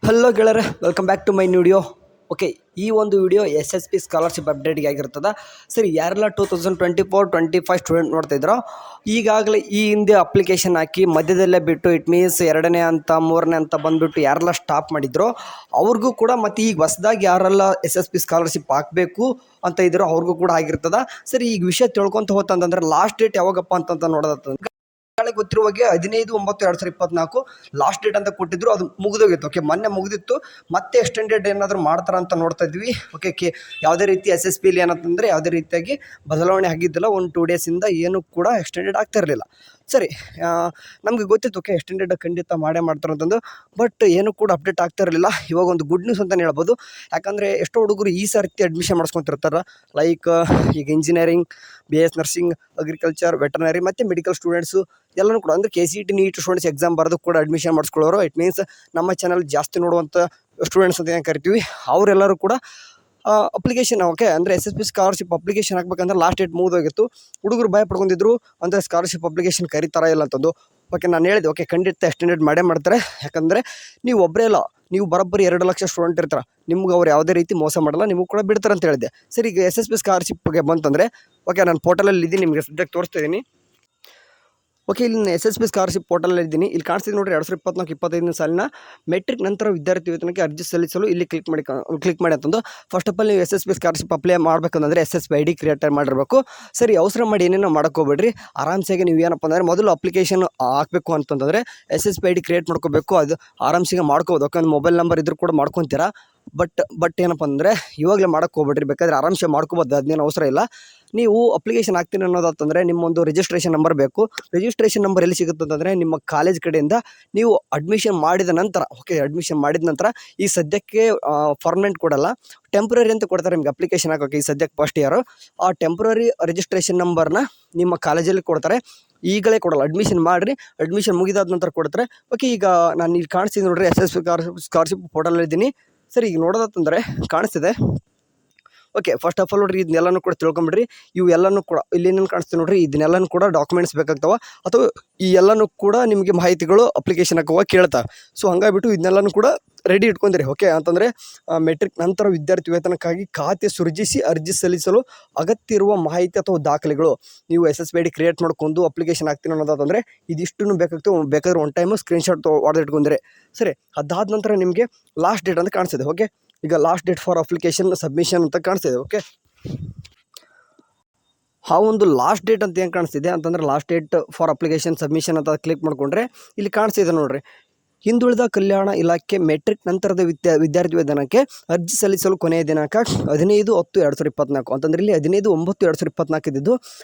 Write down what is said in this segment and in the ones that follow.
Hello ಗೆಳೆಯರೆ, welcome back to my video. Okay, ಈ ಒಂದು ವಿಡಿಯೋ SSP ಸ್ಕಾಲರ್ಶಿಪ್ ಅಪ್ಡೇಟ್ಗೆ ಆಗಿರ್ತದೆ. ಸರಿ, ಯಾರೆಲ್ಲ 2024-25 ಸ್ಟೂಡೆಂಟ್ ನೋಡ್ತಾ ಇದ್ರೋ, ಈಗಾಗಲೇ ಈ ಹಿಂದೆ ಅಪ್ಲಿಕೇಶನ್ ಹಾಕಿ ಮಧ್ಯದಲ್ಲೇ ಬಿಟ್ಟು, ಇಟ್ ಮೀನ್ಸ್ 2ನೇ ಹಂತ 3ನೇ ಹಂತ ಬಂದುಬಿಟ್ಟು ಯಾರೆಲ್ಲ ಸ್ಟಾಪ್ ಮಾಡಿದ್ರು ಅವ್ರಿಗೂ ಕೂಡ, ಮತ್ತು ಈಗ ಹೊಸದಾಗಿ ಯಾರೆಲ್ಲ SSP ಸ್ಕಾಲರ್ಶಿಪ್ ಹಾಕಬೇಕು ಅಂತ ಇದ್ರೋ ಅವ್ರಿಗೂ ಕೂಡ ಆಗಿರ್ತದೆ. ಸರಿ, ಈಗ ವಿಷಯ ತಿಳ್ಕೊತ ಹೋತಂತಂದ್ರೆ ಲಾಸ್ಟ್ ಡೇಟ್ ಯಾವಾಗಪ್ಪ ಅಂತ ನೋಡೋದಂತಂದ್ರೆ ಗೊತ್ತಿರುವ ಹಾಗೆ 15/9/2024 ಲಾಸ್ಟ್ ಡೇಟ್ ಅಂತ ಕೊಟ್ಟಿದ್ರು. ಅದು ಮುಗಿದೋಗಿತ್ತು. ಓಕೆ, ಮೊನ್ನೆ ಮುಗಿದಿತ್ತು. ಮತ್ತೆ ಎಕ್ಸ್ಟೆಂಡೆಡ್ ಏನಾದರೂ ಮಾಡ್ತಾರ ಅಂತ ನೋಡ್ತಾ ಇದ್ವಿ. ಓಕೆ, ಯಾವುದೇ ರೀತಿ SSPಲಿ ಏನಂತಂದರೆ ಯಾವುದೇ ರೀತಿಯಾಗಿ ಬದಲಾವಣೆ ಆಗಿದ್ದಿಲ್ಲ. 1-2 ಡೇಸಿಂದ ಏನು ಕೂಡ ಎಕ್ಸ್ಟೆಂಡೆಡ್ ಆಗ್ತಾ ಇರಲಿಲ್ಲ. ಸರಿ, ನಮಗೆ ಗೊತ್ತಿತ್ತು ಓಕೆ ಎಕ್ಸ್ಟೆಂಡೆಡ್ ಖಂಡಿತ ಮಾಡೇ ಮಾಡ್ತಾರೆ ಅಂತಂದು. ಬಟ್ ಏನು ಕೂಡ ಅಪ್ಡೇಟ್ ಆಗ್ತಾ ಇರಲಿಲ್ಲ. ಇವಾಗ ಒಂದು ಗುಡ್ ನ್ಯೂಸ್ ಅಂತಲೇ ಹೇಳ್ಬೋದು. ಯಾಕಂದರೆ ಎಷ್ಟೋ ಹುಡುಗರು ಈ ಸರ್ತಿ ಅಡ್ಮಿಷನ್ ಮಾಡಿಸ್ಕೊತಿರ್ತಾರೆ. ಲೈಕ್ ಈಗ engineering, BS nursing, agriculture, veterinary ಮತ್ತು ಮೆಡಿಕಲ್ ಸ್ಟೂಡೆಂಟ್ಸು ಎಲ್ಲನೂ ಕೂಡ, ಅಂದರೆ KCET ನೀಟ್ ಸ್ಟೂಡೆಂಟ್ಸ್ ಎಕ್ಸಾಮ್ ಬರೆದು ಕೂಡ ಅಡ್ಮಿಷನ್ ಮಾಡಿಸ್ಕೊಳ್ಳೋರು. ಇಟ್ ಮೀನ್ಸ್ ನಮ್ಮ ಚಾನಲ್ ಜಾಸ್ತಿ ನೋಡುವಂಥ ಸ್ಟೂಡೆಂಟ್ಸ್ ಅಂತ ಏನು ಕರಿತೀವಿ, ಅವರೆಲ್ಲರೂ ಕೂಡ ಅಪ್ಲಿಕೇಶನ್ ಓಕೆ ಅಂದರೆ SSP ಸ್ಕಾಲರ್ಶಿಪ್ ಅಪ್ಲಿಕೇಶನ್ ಹಾಕ್ಬೇಕಂದ್ರೆ ಲಾಸ್ಟ್ ಡೇಟ್ ಮುಗಿದೋಗಿತ್ತು. ಹುಡುಗರು ಭಯ ಪಡ್ಕೊಂಡಿದ್ರು, ಅಂದರೆ ಸ್ಕಾಲರ್ಶಿಪ್ ಅಪ್ಲಿಕೇಶನ್ ಕರೀತಾರ ಇಲ್ಲ ಅಂತಂದು. ಓಕೆ, ನಾನು ಹೇಳಿದೆ ಓಕೆ ಖಂಡಿತ ಎಕ್ಸ್ಟೆಂಡೆಡ್ ಮಾಡೇ ಮಾಡ್ತಾರೆ. ಯಾಕಂದರೆ ನೀವು ಒಬ್ಬರೇ ಅಲ್ಲ, ನೀವು ಬರೋಬ್ಬರಿ 2 ಲಕ್ಷ ಸ್ಟೂಡೆಂಟ್ ಇರ್ತಾರೆ. ನಿಮ್ಗೆ ಅವ್ರು ಯಾವುದೇ ರೀತಿ ಮೋಸ ಮಾಡಲ್ಲ, ನಿಮಗೂ ಕೂಡ ಬಿಡ್ತಾರೆ ಅಂತ ಹೇಳಿದೆ. ಸರಿ, ಈಗ SSP ಸ್ಕಾಲರ್ಶಿಪ್ಗೆ ಬಂತಂದರೆ ಓಕೆ, ನಾನು ಪೋರ್ಟಲಲ್ಲಿ ಇದ್ದೀನಿ, ನಿಮಗೆ ಸದ್ಯಕ್ಕೆ ತೋರಿಸ್ತಾ ಇದ್ದೀನಿ. ಓಕೆ, ಇಲ್ಲಿ SSP ಸ್ಕಾಲರ್ಶಿಪ್ ಪೋರ್ಟಲ್ ಇದ್ದೀನಿ. ಇಲ್ಲಿ ಕಾಣಿಸ್ತಿದೆ ನೋಡಿರಿ, 2024-25 ಸಾಲಿನ ಮೆಟ್ರಿಕ್ ನಂತರ ವಿದ್ಯಾರ್ಥಿ ವೇತನಕ್ಕೆ ಅರ್ಜಿ ಸಲ್ಲಿಸಲು ಇಲ್ಲಿ ಕ್ಲಿಕ್ ಮಾಡಿ ಅಂತಂದು. ಫಸ್ಟ್ ಆಫ್ ಆಲ್ ನೀವು SSP ಸ್ಕಾಲರ್ಶಿಪ್ ಅಪ್ಲೈ ಮಾಡಬೇಕಂದ್ರೆ SSP ID ಕ್ರಿಯೇಟ್ ಮಾಡಿರಬೇಕು. ಸರಿ, ಅವಸರ ಮಾಡಿ ಏನೇನೋ ಮಾಡೋಕ್ಕೋಗ್ಬೇಡ್ರಿ. ಆರಾಮ್ಸಾಗಿ ನೀವು ಏನಪ್ಪ ಅಂದರೆ ಮೊದಲು ಅಪ್ಲಿಕೇಶನ್ ಹಾಕಬೇಕು ಅಂತಂದರೆ SSP ID ಕ್ರಿಯೇಟ್ ಮಾಡ್ಕೋಬೇಕು. ಅದು ಆರಾಮ್ಸಾಗಿ ಮಾಡ್ಕೋಬೋದು. ಓಕೆ, ಒಂದು ಮೊಬೈಲ್ ನಂಬರ್ ಇದ್ರೂ ಕೂಡ ಮಾಡ್ಕೊತೀರಾ. ಬಟ್ ಏನಪ್ಪ ಅಂದರೆ ಇವಾಗಲೇ ಮಾಡೋಕ್ಕೆ ಹೋಗ್ಬೇಡ್ರಿ. ಬೇಕಾದರೆ ಆರಾಮ್ಸೆ ಮಾಡ್ಕೋಬೋದು, ಅದನ್ನೇನು ಅವಸರ ಇಲ್ಲ. ನೀವು ಅಪ್ಲಿಕೇಶನ್ ಹಾಕ್ತೀನಿ ಅನ್ನೋದಾತಂದರೆ ನಿಮ್ಮೊಂದು ರಿಜಿಸ್ಟ್ರೇಷನ್ ನಂಬರ್ ಬೇಕು. ರಿಜಿಸ್ಟ್ರೇಷನ್ ನಂಬರ್ ಎಲ್ಲಿ ಸಿಗುತ್ತೆ ಅಂತಂದರೆ ನಿಮ್ಮ ಕಾಲೇಜ್ ಕಡೆಯಿಂದ ನೀವು ಅಡ್ಮಿಷನ್ ಮಾಡಿದ ನಂತರ. ಓಕೆ, ಅಡ್ಮಿಷನ್ ಮಾಡಿದ ನಂತರ ಈ ಸದ್ಯಕ್ಕೆ ಪರ್ಮನೆಂಟ್ ಕೊಡಲ್ಲ, ಟೆಂಪ್ರರಿ ಅಂತ ಕೊಡ್ತಾರೆ ನಿಮ್ಗೆ ಅಪ್ಲಿಕೇಶನ್ ಹಾಕೋಕ್ಕೆ. ಈ ಸದ್ಯಕ್ಕೆ ಫಸ್ಟ್ ಇಯರು ಆ ಟೆಂಪ್ರರಿ ರಿಜಿಸ್ಟ್ರೇಷನ್ ನಂಬರ್ನ ನಿಮ್ಮ ಕಾಲೇಜಲ್ಲಿ ಕೊಡ್ತಾರೆ. ಈಗಲೇ ಕೊಡಲ್ಲ, ಅಡ್ಮಿಷನ್ ಮಾಡಿರಿ, ಅಡ್ಮಿಷನ್ ಮುಗಿದಾದ ನಂತರ ಕೊಡ್ತಾರೆ. ಓಕೆ, ಈಗ ನಾನು ಇಲ್ಲಿ ಕಾಣಿಸ್ತೀನಿ ನೋಡಿರಿ, SSP ಸ್ಕಾಲರ್ಶಿಪ್ ಪೋರ್ಟಲಲ್ಲಿದ್ದೀನಿ. ಸರಿ, ಈಗ ನೋಡೋದಂತಂದರೆ ಕಾಣಿಸ್ತಿದೆ. ಓಕೆ, ಫಸ್ಟ್ ಆಫ್ ಆಲ್ ನೋಡಿರಿ, ಇದನ್ನೆಲ್ಲನೂ ಕೂಡ ತಿಳ್ಕೊಂಬಿಡ್ರಿ. ಇವು ಎಲ್ಲನೂ ಕೂಡ ಇಲ್ಲಿ ಏನೇನು ಕಾಣಿಸ್ತೀವಿ ನೋಡಿರಿ, ಇದನ್ನೆಲ್ಲನೂ ಕೂಡ ಡಾಕ್ಯುಮೆಂಟ್ಸ್ ಬೇಕಾಗ್ತಾವೆ, ಅಥವಾ ಈ ಎಲ್ಲನೂ ಕೂಡ ನಿಮಗೆ ಮಾಹಿತಿಗಳು ಅಪ್ಲಿಕೇಶನ್ ಹಾಕುವಾಗ ಕೇಳ್ತಾವೆ. ಸೊ ಹಂಗಾಗಿಬಿಟ್ಟು ಇದನ್ನೆಲ್ಲನೂ ಕೂಡ ರೆಡಿ ಇಟ್ಕೊಂಡ್ರಿ. ಓಕೆ, ಅಂತಂದರೆ ಮೆಟ್ರಿಕ್ ನಂತರ ವಿದ್ಯಾರ್ಥಿ ವೇತನಕ್ಕಾಗಿ ಖಾತೆ ಸೃಜಿಸಿ ಅರ್ಜಿ ಸಲ್ಲಿಸಲು ಅಗತ್ಯ ಇರುವ ಮಾಹಿತಿ ಅಥವಾ ದಾಖಲೆಗಳು. ನೀವು SSP ID ಕ್ರಿಯೇಟ್ ಮಾಡ್ಕೊಂಡು ಅಪ್ಲಿಕೇಶನ್ ಹಾಕ್ತೀನಿ ಅನ್ನೋದಾದರೆ ಇದಿಷ್ಟು ಬೇಕಾಗ್ತವೆ. ಬೇಕಾದ್ರೆ ಒನ್ ಟೈಮು ಸ್ಕ್ರೀನ್ಶಾಟ್ ಹೊಡೆದು ಇಟ್ಕೊಂಡ್ರೆ ಸರಿ. ಅದಾದ ನಂತರ ನಿಮಗೆ ಲಾಸ್ಟ್ ಡೇಟ್ ಅಂತ ಕಾಣಿಸ್ತಿದೆ. ಓಕೆ, ಈಗ last date for application submission ಅಂತ ಕಾಣಿಸ್ತಿದೆ. ಓಕೆ, ಆ ಒಂದು ಲಾಸ್ಟ್ ಡೇಟ್ ಅಂತ ಏನು ಕಾಣಿಸ್ತಿದೆ ಅಂತಂದರೆ last date for application submission ಅಂತ ಕ್ಲಿಕ್ ಮಾಡಿಕೊಂಡ್ರೆ ಇಲ್ಲಿ ಕಾಣಿಸ್ತಿದೆ ನೋಡಿರಿ, ಹಿಂದುಳಿದ ಕಲ್ಯಾಣ ಇಲಾಖೆ ಮೆಟ್ರಿಕ್ ನಂತರದ ವಿದ್ಯಾರ್ಥಿ ವೇತನಕ್ಕೆ ಅರ್ಜಿ ಸಲ್ಲಿಸಲು ಕೊನೆಯ ದಿನಾಂಕ 15/10/2024 ಅಂತಂದರೆ ಇಲ್ಲಿ 15/9/2024 ಇದ್ದಿದ್ದು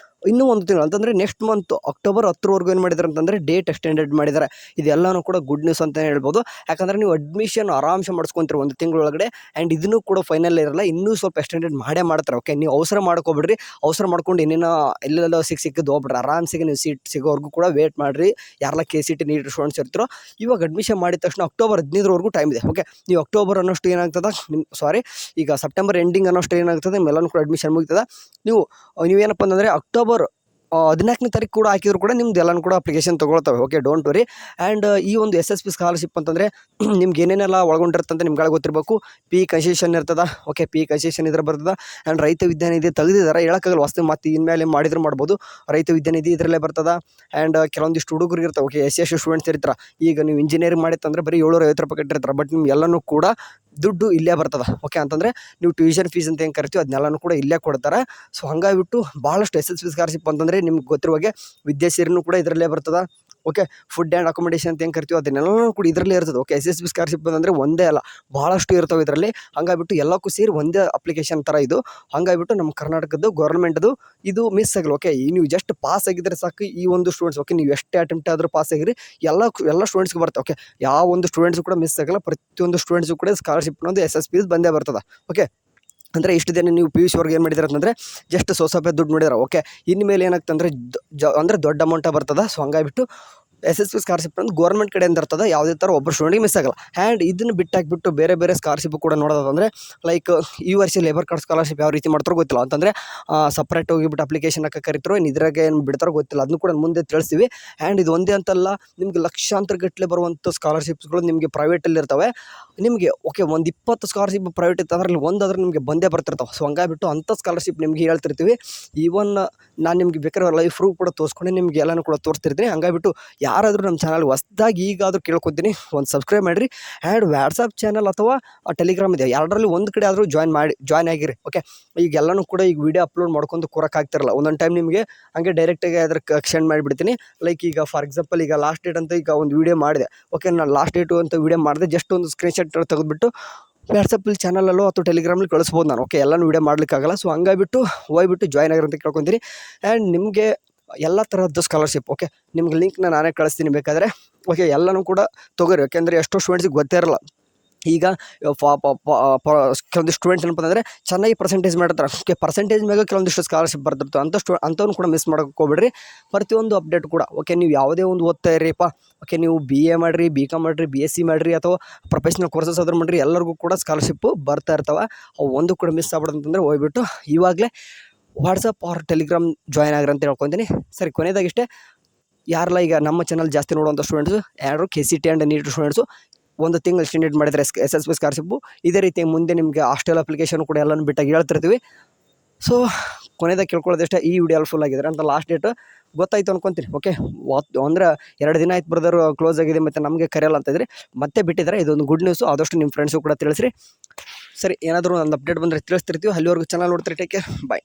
ಇನ್ನೂ ಒಂದು ತಿಂಗಳು, ಅಂತಂದರೆ ನೆಕ್ಸ್ಟ್ ಮಂತ್ ಅಕ್ಟೋಬರ್ 10ರವರೆಗೂ ಏನು ಮಾಡಿದ್ದಾರೆ ಅಂತಂದರೆ ಡೇಟ್ ಎಕ್ಸ್ಟೆಂಡೆಡ್ ಮಾಡಿದ್ದಾರೆ. ಇದೆಲ್ಲನೂ ಕೂಡ ಗುಡ್ ನ್ಯೂಸ್ ಅಂತಲೇ ಹೇಳ್ಬೋದು. ಯಾಕಂದರೆ ನೀವು ಅಡ್ಮಿಷನ್ ಆರಾಮ್ಸೆ ಮಾಡಿಸ್ಕೊತೀರಿ ಒಂದು ತಿಂಗಳೊಳಗಡೆ. ಆ್ಯಂಡ್ ಇದನ್ನು ಕೂಡ ಫೈನಲ್ ಇರಲ್ಲ, ಇನ್ನೂ ಸ್ವಲ್ಪ ಎಕ್ಸ್ಟೆಂಡೆಡ್ ಮಾಡೇ ಮಾಡ್ತಾರೆ. ಓಕೆ, ನೀವು ಅವಸರ ಮಾಡ್ಕೊಬಿಡ್ರಿ. ಅವಸರ ಮಾಡ್ಕೊಂಡು ಏನೇನೋ ಎಲ್ಲೆಲ್ಲ ಸಿಕ್ಕಿದ್ದು ಹೋಗ್ಬಿಡ್ರಿ. ಆರಾಮ್ಸೆಗೆ ನೀವು ಸೀಟ್ ಸಿಗೋವರೆಗೂ ಕೂಡ ವೇಟ್ ಮಾಡಿರಿ. ಯಾರೆಲ್ಲ KCET ನೀಟ್ ಸ್ಟೂಡೆಂಟ್ಸ್ ಇರ್ತೀರೋ ಇವಾಗ ಅಡ್ಮಿಷನ್ ಮಾಡಿದ ತಕ್ಷಣ ಅಕ್ಟೋಬರ್ 15ರವರೆಗೂ ಟೈಮ್ ಇದೆ. ಓಕೆ, ನೀವು ಅಕ್ಟೋಬರ್ ಅನ್ನೋಷ್ಟು ಏನಾಗ್ತದೆ ಈಗ ಸೆಪ್ಟೆಂಬರ್ ಎಂಡಿಂಗ್ ಅನ್ನೋಷ್ಟು ಏನಾಗ್ತದೆ, ನಿಮ್ಮೆಲ್ಲನೂ ಕೂಡ ಅಡ್ಮಿಷನ್ ಮುಗ್ತದೆ. ನೀವೇನಪ್ಪ ಅಂತಂದರೆ ಅಕ್ಟೋಬರ್ 14ನೇ ತಾರೀಕು ಕೂಡ ಹಾಕಿದ್ರು ಕೂಡ ನಿಮ್ದು ಎಲ್ಲನೂ ಕೂಡ ಅಪ್ಲಿಕೇಶನ್ ತೊಗೊಳ್ತವೆ. Okay, don't worry. ಆ್ಯಂಡ್ ಈ ಒಂದು SSP ಸ್ಕಾಲರ್ಶಿಪ್ ಅಂತಂದರೆ ನಿಮ್ಗೆ ಏನೇನೆಲ್ಲ ಒಳಗೊಂಡಿರ್ತಂತ ನಿಮ್ಗೆ ಗೊತ್ತಿರಬೇಕು. PE ಕನ್ಸೆಷನ್ ಇರ್ತದೆ. ಓಕೆ, PE ಕನ್ಸೆಷನ್ ಇದ್ರೆ ಬರ್ತದೆ. ಆ್ಯಂಡ್ ರೈತ ವಿದ್ಯಾನಿಧಿ ತೆಗೆದಿದ್ದಾರೆ, ಹೇಳೋಕ್ಕಾಗಲ್ಲ ವಾಸ್ತು ಮತ್ತು ಇನ್ಮೇಲೆ ಮಾಡಿದ್ರು ಮಾಡ್ಬೋದು. ರೈತ ವಿದ್ಯಾನಿಧಿ ಇದರಲ್ಲೇ ಬರ್ತದೆ. ಆ್ಯಂಡ್ ಕೆಲವೊಂದಿಷ್ಟು ಹುಡುಗರು ಇರ್ತಾವೆ. ಓಕೆ, SC ಸ್ಟೂಡೆಂಟ್ಸ್ ಇರ್ತಾರೆ. ಈಗ ನೀವು ಇಂಜಿನಿಯರಿಂಗ್ ಮಾಡಿತ್ತಂದರೆ ಬರೀ 750 ರೂಪಾಯಿ ಕಟ್ಟಿರ್ತಾರೆ. ಬಟ್ ನಿಮ್ಗೆ ಎಲ್ಲನೂ ಕೂಡ ದುಡ್ಡು ಇಲ್ಲೇ ಬರ್ತದೆ. ಓಕೆ, ಅಂತಂದರೆ ನೀವು ಟ್ಯೂಷನ್ ಫೀಸ್ ಅಂತ ಏನು ಕರಿತೀವಿ ಅದನ್ನೆಲ್ಲನೂ ಕೂಡ ಇಲ್ಲೇ ಕೊಡ್ತಾರೆ. ಸೊ ಹಂಗಾಗಿಬಿಟ್ಟು ಭಾಳಷ್ಟು SSP ಸ್ಕಾಲರ್ಶಿಪ್ ಅಂತಂದರೆ ನಿಮ್ಗೆ ಗೊತ್ತಿರುವಾಗೆ ವಿದ್ಯಾಸಿರಿನೂ ಕೂಡ ಇದರಲ್ಲೇ ಬರ್ತದೆ. ಓಕೆ, ಫುಡ್ ಆ್ಯಂಡ್ ಅಕೊಮಡೇಷನ್ ಅಂತ ಏನು ಕರಿತೀವಿ ಅದನ್ನೆಲ್ಲನೂ ಕೂಡ ಇದರಲ್ಲೇ ಇರ್ತದೆ. ಓಕೆ, SSP ಸ್ಕಾಲರ್ಶಿಪ್ ಅಂತಂದರೆ ಒಂದೇ ಅಲ್ಲ, ಭಾಳಷ್ಟು ಇರ್ತವೆ ಇದರಲ್ಲಿ. ಹಂಗಾಗಿಬಿಟ್ಟು ಎಲ್ಲಕ್ಕೂ ಸೇರಿ ಒಂದೇ ಅಪ್ಲಿಕೇಶನ್ ಥರ ಇದು. ಹಂಗಾಗಿಬಿಟ್ಟು ನಮ್ಮ ಕರ್ನಾಟಕದ್ದು ಗೌರ್ಮೆಂಟ್ದು ಇದು ಮಿಸ್ ಆಗಿಲ್ಲ. ಓಕೆ, ನೀವು ಜಸ್ಟ್ ಪಾಸ್ ಆಗಿದ್ದರೆ ಸಾಕು ಈ ಒಂದು ಸ್ಟೂಡೆಂಟ್ಸ್. ಓಕೆ, ನೀವು ಎಷ್ಟೇ ಅಟೆಂಪ್ಟ್ ಆದರೂ ಪಾಸ್ ಆಗಿರಿ, ಎಲ್ಲ ಸ್ಟೂಡೆಂಟ್ಸ್ಗೂ ಬರ್ತವೆ. ಓಕೆ, ಯಾವ ಒಂದು ಸ್ಟೂಡೆಂಟ್ಸು ಕೂಡ ಮಿಸ್ ಆಗಲ್ಲ. ಪ್ರತಿಯೊಂದು ಸ್ಟೂಡೆಂಟ್ಸು ಕೂಡ ಸ್ಕಾಲರ್ಶಿಪ್ ಅನ್ನೋದು SSP ಬಂದೇ ಬರ್ತದೆ. ಓಕೆ, ಅಂದರೆ ಇಷ್ಟು ದಿನ ನೀವು PUC ಅವ್ರಿಗೆ ಏನು ಮಾಡಿದಾರೆ ಅಂತಂದರೆ ಜಸ್ಟ್ ಸ್ವಲ್ಪ ದುಡ್ಡು ನೋಡಿದಾರೆ. ಓಕೆ, ಇನ್ಮೇಲೆ ಏನಾಗ್ತಂದರೆ ಅಂದರೆ ದೊಡ್ಡ ಅಮೌಂಟ ಬರ್ತದೆ. ಸೊ ಹಂಗಾಗಿಬಿಟ್ಟು SSP ಸ್ಕಾಲರ್ಶಿಪ್ ಅಂದ್ರೆ ಗೌರ್ಮೆಂಟ್ ಕಡೆಯಿಂದ ಇರ್ತದೆ, ಯಾವುದೇ ಥರ ಒಬ್ಬರು ಸ್ಟೂಡೆಂಟ್ಗೆ ಮಿಸ್ ಆಗಲ್ಲ. ಆ್ಯಂಡ್ ಇದನ್ನು ಬಿಟ್ಟಾಕ್ಬಿಟ್ಟು ಬೇರೆ ಬೇರೆ ಸ್ಕಾಲರ್ಶಿಪ್ ಕೂಡ ನೋಡೋದಂದರೆ ಲೈಕ್ ಈ ವರ್ಷ ಲೇಬರ್ ಕಾರ್ಡ್ ಸ್ಕಾಲರ್ಶಿಪ್ ಯಾವ ರೀತಿ ಮಾಡ್ತಾರೋ ಗೊತ್ತಿಲ್ಲ, ಅಂತಂದರೆ ಸಪ್ರೇಟ್ ಹೋಗಿಬಿಟ್ಟು ಅಪ್ಲಿಕೇಶನ್ ಹಾಕೋ ಕರಿತಾರೋ ಇದ್ರಾಗೆ ಏನು ಬಿಡ್ತಾರೋ ಗೊತ್ತಿಲ್ಲ, ಅದನ್ನು ಕೂಡ ಮುಂದೆ ತಿಳಿಸ್ತೀವಿ. ಆ್ಯಂಡ್ ಇದು ಒಂದೇ ಅಂತಲ್ಲ, ನಿಮಗೆ ಲಕ್ಷಾಂತರ ಗಟ್ಟಲೆ ಬರುವಂಥ ಸ್ಕಾಲರ್ಶಿಪ್ಸ್ಗಳು ನಿಮಗೆ ಪ್ರೈವೇಟಲ್ಲಿ ಇರ್ತವೆ. ನಿಮಗೆ ಓಕೆ ಒಂದು 20 ಸ್ಕಾಲರ್ಶಿಪ್ ಪ್ರೈವೇಟ್ ಇತ್ತು, ಅದರಲ್ಲಿ ಒಂದಾದ್ರೂ ನಿಮಗೆ ಬಂದೇ ಬರ್ತಿರ್ತಾವೆ. ಸೊ ಹಂಗಾಗಿಬಿಟ್ಟು ಅಂಥ ಸ್ಕಾಲರ್ಶಿಪ್ ನಿಮಗೆ ಹೇಳ್ತಿರ್ತೀವಿ. ಈವನ್ ನಾನು ನಿಮಗೆ ಬೇಕಾದ್ರೆ ಲೈವ್ ಪ್ರೂಫ್ ಕೂಡ ತೋರಿಸ್ಕೊಂಡು ನಿಮಗೆ ಎಲ್ಲನೂ ಕೂಡ ತೋರಿಸ್ತಿರ್ತೀನಿ. ಹಂಗಾಗಿಬಿಟ್ಟು ಯಾರಾದರೂ ನಮ್ಮ ಚಾನಲ್ ಹೊಸದಾಗಿ ಈಗಾದರೂ ಕೇಳ್ಕೊತೀನಿ, ಒಂದು ಸಬ್ಸ್ಕ್ರೈಬ್ ಮಾಡಿರಿ. ಆ್ಯಂಡ್ ವಾಟ್ಸಪ್ ಚಾನಲ್ ಅಥವಾ ಟೆಲಿಗ್ರಾಮ್ ಇದೆ, ಎರಡರಲ್ಲಿ ಒಂದು ಕಡೆ ಆದರೂ ಜಾಯ್ನ್ ಆಗಿರಿ. ಓಕೆ, ಈಗ ಎಲ್ಲನೂ ಕೂಡ ಈಗ ವೀಡಿಯೋ ಅಪ್ಲೋಡ್ ಮಾಡ್ಕೊಂಡು ಕೂರಕ್ಕಾಗ್ತಿರಲ್ಲ. ಒಂದೊಂದು ಟೈಮ್ ನಿಮಗೆ ಹಂಗೆ ಡೈರೆಕ್ಟಾಗಿ ಅದಕ್ಕೆ ಸೆಂಡ್ ಮಾಡಿಬಿಡ್ತೀನಿ. ಲೈಕ್ ಈಗ ಫಾರ್ ಎಕ್ಸಾಂಪಲ್ ಈಗ ಲಾಸ್ಟ್ ಡೇಟ್ ಅಂತ ಈಗ ಒಂದು ವೀಡಿಯೋ ಮಾಡಿದೆ. ಓಕೆ, ನಾನು ಲಾಸ್ಟ್ ಡೇಟು ಅಂತ ವೀಡಿಯೋ ಮಾಡಿದೆ, ಜಸ್ಟ್ ಒಂದು ಸ್ಕ್ರೀನ್ಶಾಟ್ ತೆಗೆದುಬಿಟ್ಟು ವಾಟ್ಸಪ್ಪಲ್ಲಿ ಚಾನಲಲ್ಲೋ ಅಥವಾ ಟೆಲಿಗ್ರಾಮಲ್ಲಿ ಕಳಿಸ್ಬೋದು ನಾನು. ಓಕೆ, ಎಲ್ಲನೂ ವೀಡಿಯೋ ಮಾಡಲಿಕ್ಕಾಗಲ್ಲ. ಸೊ ಹಂಗಾಗಿಬಿಟ್ಟು ಹೋಗ್ಬಿಟ್ಟು ಜಾಯ್ನ್ ಆಗಿರೋ ಅಂತ ಕೇಳ್ಕೊತೀನಿ. ಆ್ಯಂಡ್ ನಿಮಗೆ ಎಲ್ಲ ಥರದ್ದು ಸ್ಕಾಲರ್ಶಿಪ್ ಓಕೆ ನಿಮ್ಗೆ ಲಿಂಕ್ನ ನಾನೇ ಕಳಿಸ್ತೀನಿ ಬೇಕಾದರೆ. ಓಕೆ, ಎಲ್ಲನೂ ಕೂಡ ತೊಗೊರಿ, ಯಾಕೆಂದರೆ ಎಷ್ಟೋ ಸ್ಟೂಡೆಂಟ್ಸಿಗೆ ಗೊತ್ತೇ ಇರಲ್ಲ. ಈಗ ಕೆಲವೊಂದು ಸ್ಟೂಡೆಂಟ್ಸ್ ಏನಪ್ಪ ಅಂದರೆ ಚೆನ್ನಾಗಿ ಪರ್ಸೆಂಟೇಜ್ ಮಾಡಿರ್ತಾರೆ. ಓಕೆ, ಪರ್ಸೆಂಟೇಜ್ ಮ್ಯಾಗ ಕೆಲವೊಂದಿಷ್ಟು ಸ್ಕಾಲರ್ಶಿಪ್ ಬರ್ತಿರ್ತವೆ. ಅಂಥವ್ನು ಕೂಡ ಮಿಸ್ ಮಾಡೋಕೆ ಹೋಗ್ಬೇಡ್ರಿ. ಪ್ರತಿಯೊಂದು ಅಪ್ಡೇಟ್ ಕೂಡ ಓಕೆ, ನೀವು ಯಾವುದೇ ಒಂದು ಓದ್ತಾ ಇರಿಪ್ಪ. ಓಕೆ, ನೀವು BA ಮಾಡಿರಿ, BCom ಮಾಡಿರಿ, BSc ಮಾಡಿರಿ ಅಥವಾ ಪ್ರೊಫೆಷ್ನಲ್ ಕೋರ್ಸಸ್ ಆದರೂ ಮಾಡಿರಿ, ಎಲ್ಲರಿಗೂ ಕೂಡ ಸ್ಕಾಲರ್ಶಿಪ್ಪು ಬರ್ತಾ ಇರ್ತವೆ. ಅವು ಒಂದು ಕೂಡ ಮಿಸ್ ಆಗ್ಬಿಡೋದು ಅಂತಂದರೆ ಹೋಗ್ಬಿಟ್ಟು ಇವಾಗಲೇ ವಾಟ್ಸಪ್ ಆರ್ ಟೆಲಿಗ್ರಾಮ್ ಜಾಯ್ನ್ ಆಗ್ರಿ ಅಂತ ಹೇಳ್ಕೊತೀನಿ. ಸರಿ, ಕೊನೆಯದಾಗಿಷ್ಟೇ, ಯಾರೆಲ್ಲ ಈಗ ನಮ್ಮ ಚಾನಲ್ ಜಾಸ್ತಿ ನೋಡುವಂಥ ಸ್ಟೂಡೆಂಟ್ಸು ಯಾರು KCT ಆ್ಯಂಡ್ ನೀಟ್ ಸ್ಟೂಡೆಂಟ್ಸು ಒಂದು ತಿಂಗಳು ಎಕ್ಸ್ಟೆಂಡೆಡ್ ಮಾಡಿದರೆ SSP ಸ್ಕಾಲರ್ಶಿಪ್ಪು, ಇದೇ ರೀತಿ ಮುಂದೆ ನಿಮಗೆ ಹಾಸ್ಟೆಲ್ ಅಪ್ಲಿಕೇಶನ್ ಕೂಡ ಎಲ್ಲನೂ ಬಿಟ್ಟಾಗಿ ಹೇಳ್ತಿರ್ತೀವಿ. ಸೊ ಕೊನೆಯದಾಗಿ ಕೇಳ್ಕೊಳ್ಳೋದಷ್ಟೇ, ಈ ವಿಡಿಯೋ ಹೆಲ್ಪ್ಫುಲ್ ಆಗಿದ್ದಾರೆ ಅಂತ ಲಾಸ್ಟ್ ಡೇಟ್ ಗೊತ್ತಾಯ್ತು ಅನ್ಕೊತೀನಿ. ಓಕೆ, ಅಂದರೆ 2 ದಿನ ಆಯ್ತು ಬ್ರದರ್ ಕ್ಲೋಸ್ ಆಗಿದೆ ಮತ್ತು ನಮಗೆ ಕರೆಯಲ್ಲ ಅಂತಿದ್ರೆ ಮತ್ತೆ ಬಿಟ್ಟಿದ್ದಾರೆ. ಇದೊಂದು ಗುಡ್ ನ್ಯೂಸು, ಆದಷ್ಟು ನಿಮ್ಮ ಫ್ರೆಂಡ್ಸು ಕೂಡ ತಿಳಿಸ್ರಿ. ಸರಿ, ಏನಾದರೂ ಒಂದು ಅಪ್ಡೇಟ್ ಬಂದರೆ ತಿಳಿಸ್ತಿರ್ತೀವಿ. ಅಲ್ಲಿವರೆಗೂ ಚಾನಲ್ ನೋಡ್ತೀರಿ. ಟೇಕ್ ಕೇರ್, ಬಾಯ್.